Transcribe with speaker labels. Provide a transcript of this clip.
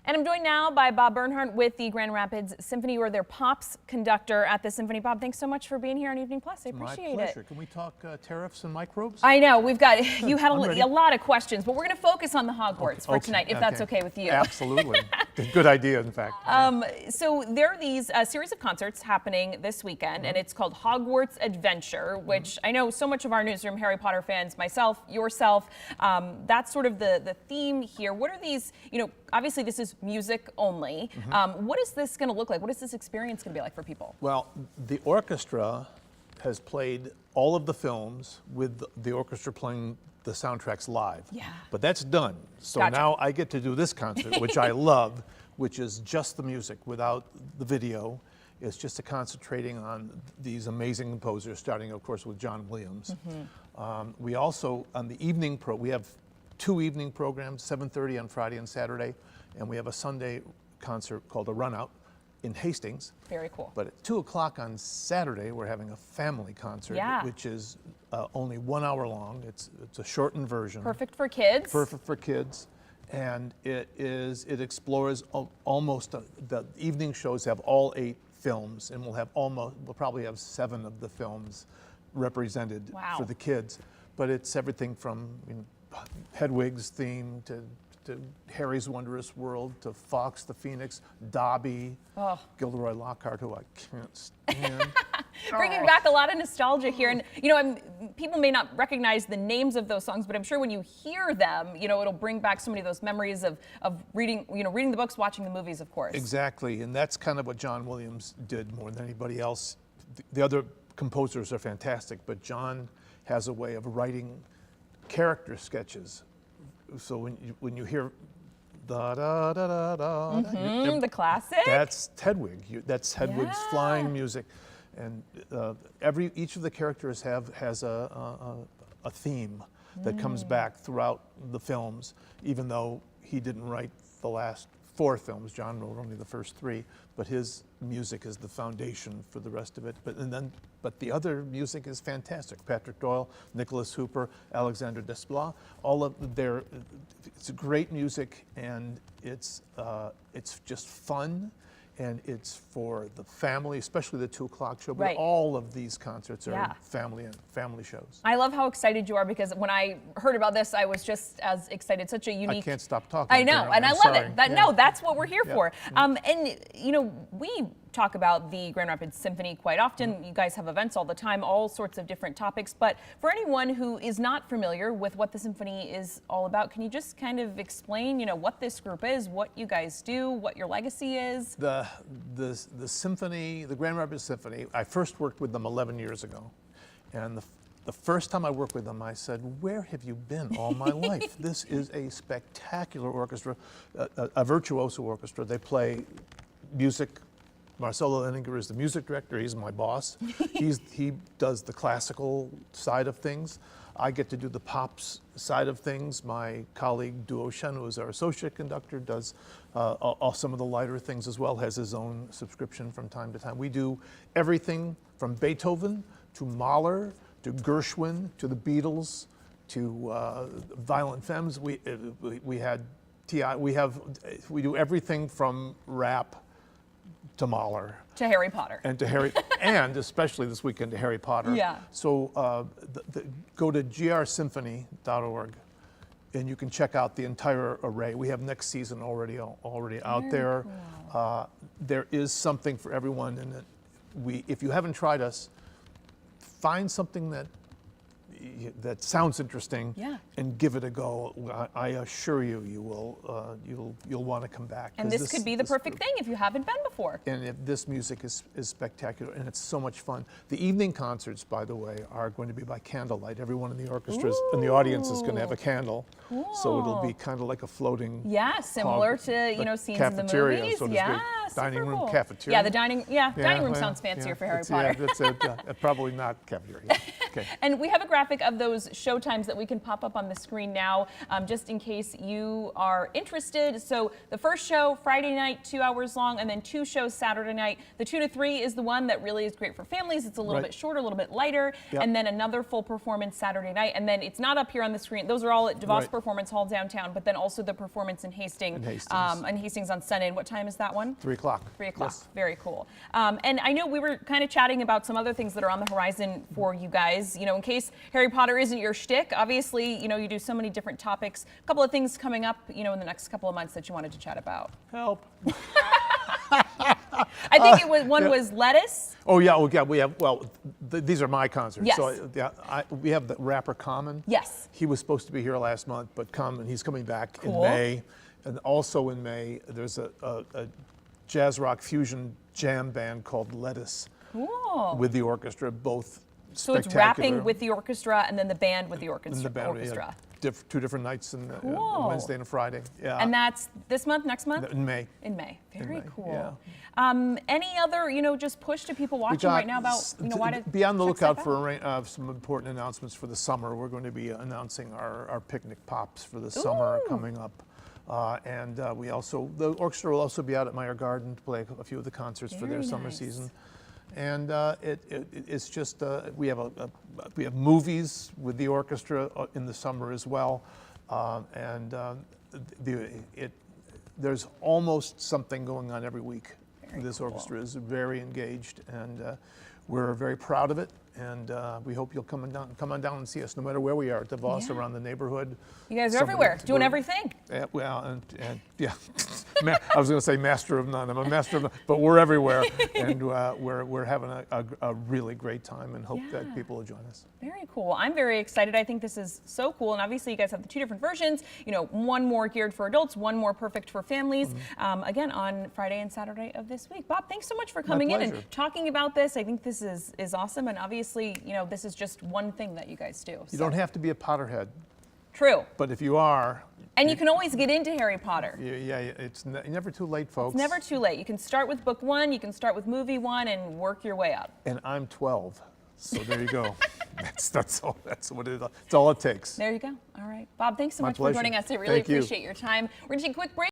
Speaker 1: And I'm joined now by Bob Bernhardt with the Grand Rapids Symphony, or their Pops conductor at the Symphony. Bob, thanks so much for being here on Evening Plus. I appreciate it.
Speaker 2: My pleasure. Can we talk tariffs and microbes?
Speaker 1: I know. We've got, you had a lot of questions, but we're going to focus on the Hogwarts for tonight, if that's okay with you.
Speaker 2: Absolutely. Good idea, in fact.
Speaker 1: So there are these series of concerts happening this weekend, and it's called Hogwarts Adventure, which I know so much of our newsroom Harry Potter fans, myself, yourself, that's sort of the theme here. What are these, obviously this is music only. What is this going to look like? What is this experience going to be like for people?
Speaker 2: Well, the orchestra has played all of the films with the orchestra playing the soundtracks live.
Speaker 1: Yeah.
Speaker 2: But that's done. So
Speaker 1: Gotcha.
Speaker 2: Now I get to do this concert, which I love, which is just the music without the video. It's just concentrating on these amazing composers, starting, of course, with John Williams. We also, on the evening we have 2 evening programs, 7:30 on Friday and Saturday, and we have a Sunday concert called a Run Out in Hastings.
Speaker 1: Very cool.
Speaker 2: But at 2 o'clock on Saturday, we're having a family concert, which is only 1 hour long. It's a shortened version.
Speaker 1: Perfect for kids.
Speaker 2: Perfect for kids. And it explores almost, the evening shows have all 8 films, and we'll probably have 7 of the films represented for the kids. But it's everything from Hedwig's theme to Harry's Wondrous World, to Fawkes the Phoenix, Dobby, Gilderoy Lockhart, who I can't stand.
Speaker 1: Bringing back a lot of nostalgia here. And, people may not recognize the names of those songs, but I'm sure when you hear them, it'll bring back so many of those memories of reading, reading the books, watching the movies, of course.
Speaker 2: Exactly. And that's kind of what John Williams did more than anybody else. The other composers are fantastic, but John has a way of writing character sketches. So when you hear da da da da da,
Speaker 1: the classic.
Speaker 2: That's Hedwig. That's Hedwig's flying music, and each of the characters has a theme that comes back throughout the films. Even though he didn't write the last 4 films, John wrote only the first 3, but his music is the foundation for the rest of it. But the other music is fantastic. Patrick Doyle, Nicholas Hooper, Alexander Desplat, all of it's great music, and it's just fun, and it's for the family, especially the 2 o'clock show. But all of these concerts are family shows.
Speaker 1: I love how excited you are, because when I heard about this, I was just as excited. Such a unique.
Speaker 2: I can't stop talking.
Speaker 1: I know, and I love it. No, that's what we're here for. And we talk about the Grand Rapids Symphony quite often. You guys have events all the time, all sorts of different topics. But for anyone who is not familiar with what the Symphony is all about, can you just kind of explain, what this group is, what you guys do, what your legacy is?
Speaker 2: The Symphony, the Grand Rapids Symphony, I first worked with them 11 years ago. And the first time I worked with them, I said, where have you been all my life? This is a spectacular orchestra, a virtuoso orchestra. They play music. Marcelo Leninger is the music director. He's my boss. He does the classical side of things. I get to do the pops side of things. My colleague Duo Shen, who is our associate conductor, does some of the lighter things as well, has his own subscription from time to time. We do everything from Beethoven to Mahler to Gershwin to the Beatles to Violent Femmes. We had T.I. We do everything from rap to Mahler.
Speaker 1: To Harry Potter.
Speaker 2: And to Harry, and especially this weekend to Harry Potter.
Speaker 1: Yeah.
Speaker 2: So go to grsymphony.org and you can check out the entire array. We have next season already out there. Cool. There is something for everyone, and if you haven't tried us, find something that sounds interesting, and give it a go. I assure you, you'll want to come back.
Speaker 1: And this could be the perfect thing if you haven't been before.
Speaker 2: And this music is spectacular, and it's so much fun. The evening concerts, by the way, are going to be by candlelight. Everyone in the orchestra and the audience is going to have a candle, so it'll be kind of like a floating.
Speaker 1: Yeah, similar to scenes in the movies.
Speaker 2: So dining room,
Speaker 1: cool.
Speaker 2: cafeteria.
Speaker 1: Yeah, dining room sounds fancier for Harry Potter.
Speaker 2: Yeah, it's probably not cafeteria. Okay.
Speaker 1: And we have a graphic of those show times that we can pop up on the screen now, just in case you are interested. So the first show, Friday night, 2 hours long, and then 2 shows Saturday night. The 2 to 3 is the one that really is great for families. It's a little
Speaker 2: Right.
Speaker 1: bit shorter, a little bit lighter,
Speaker 2: Yep.
Speaker 1: and then another full performance Saturday night. And then it's not up here on the screen. Those are all at DeVos
Speaker 2: Right.
Speaker 1: Performance Hall downtown, but then also the performance in Hastings. In Hastings on Sunday. And what time is that one?
Speaker 2: 3 o'clock.
Speaker 1: 3 o'clock.
Speaker 2: Yes.
Speaker 1: Very cool. And I know we were kind of chatting about some other things that are on the horizon for you guys. You know, in case Harry Potter isn't your shtick, obviously, you know, you do so many different topics. A couple of things coming up, you know, in the next couple of months that you wanted to chat about.
Speaker 2: Help.
Speaker 1: I think it was one was lettuce.
Speaker 2: Oh yeah, we have, well, these are my concerts.
Speaker 1: Yes.
Speaker 2: So we have the rapper Common.
Speaker 1: Yes.
Speaker 2: He was supposed to be here last month, but he's coming back in
Speaker 1: Cool.
Speaker 2: May. And also in May, there's a jazz rock fusion jam band called Lettuce
Speaker 1: Cool.
Speaker 2: with the orchestra, both
Speaker 1: So it's
Speaker 2: spectacular.
Speaker 1: rapping with the orchestra and then the band with the orchestra.
Speaker 2: And the band, yeah, 2 different nights,
Speaker 1: Cool.
Speaker 2: Wednesday and a Friday. Yeah.
Speaker 1: And that's this month, next month?
Speaker 2: In May.
Speaker 1: In May. Very
Speaker 2: May,
Speaker 1: cool.
Speaker 2: yeah.
Speaker 1: Any other, you know, just push to people watching right now about, you know, why to
Speaker 2: be on the
Speaker 1: check
Speaker 2: lookout
Speaker 1: stuff out?
Speaker 2: for some important announcements for the summer. We're going to be announcing our picnic pops for the summer coming up. We also, the orchestra will also be out at Meyer Garden to play a few of the concerts for their
Speaker 1: Very
Speaker 2: summer
Speaker 1: nice.
Speaker 2: season. And it's just, we have movies with the orchestra in the summer as well. There's almost something going on every week. This orchestra is very engaged, and we're very proud of it. And we hope you'll come on down and see us, no matter where we are, at DeVos, around the neighborhood.
Speaker 1: You guys are everywhere, doing everything.
Speaker 2: Well, and yeah, I was going to say master of none. I'm a master of none, but we're everywhere, and we're having a really great time, and hope that people will join us.
Speaker 1: Very cool. I'm very excited. I think this is so cool. And obviously you guys have the 2 different versions, you know, one more geared for adults, one more perfect for families, again, on Friday and Saturday of this week. Bob, thanks so much for coming in and talking about this. I think this is awesome. And obviously, you know, this is just one thing that you guys do.
Speaker 2: You don't have to be a Potterhead.
Speaker 1: True.
Speaker 2: But if you are...
Speaker 1: And you can always get into Harry Potter.
Speaker 2: Yeah, it's never too late, folks.
Speaker 1: It's never too late. You can start with book 1, you can start with movie 1, and work your way up.
Speaker 2: And I'm 12, so there you go. That's all it takes.
Speaker 1: There you go. All right. Bob, thanks so
Speaker 2: My
Speaker 1: much
Speaker 2: pleasure.
Speaker 1: for joining us. I really
Speaker 2: Thank you.
Speaker 1: appreciate your time. We're going to take a quick break.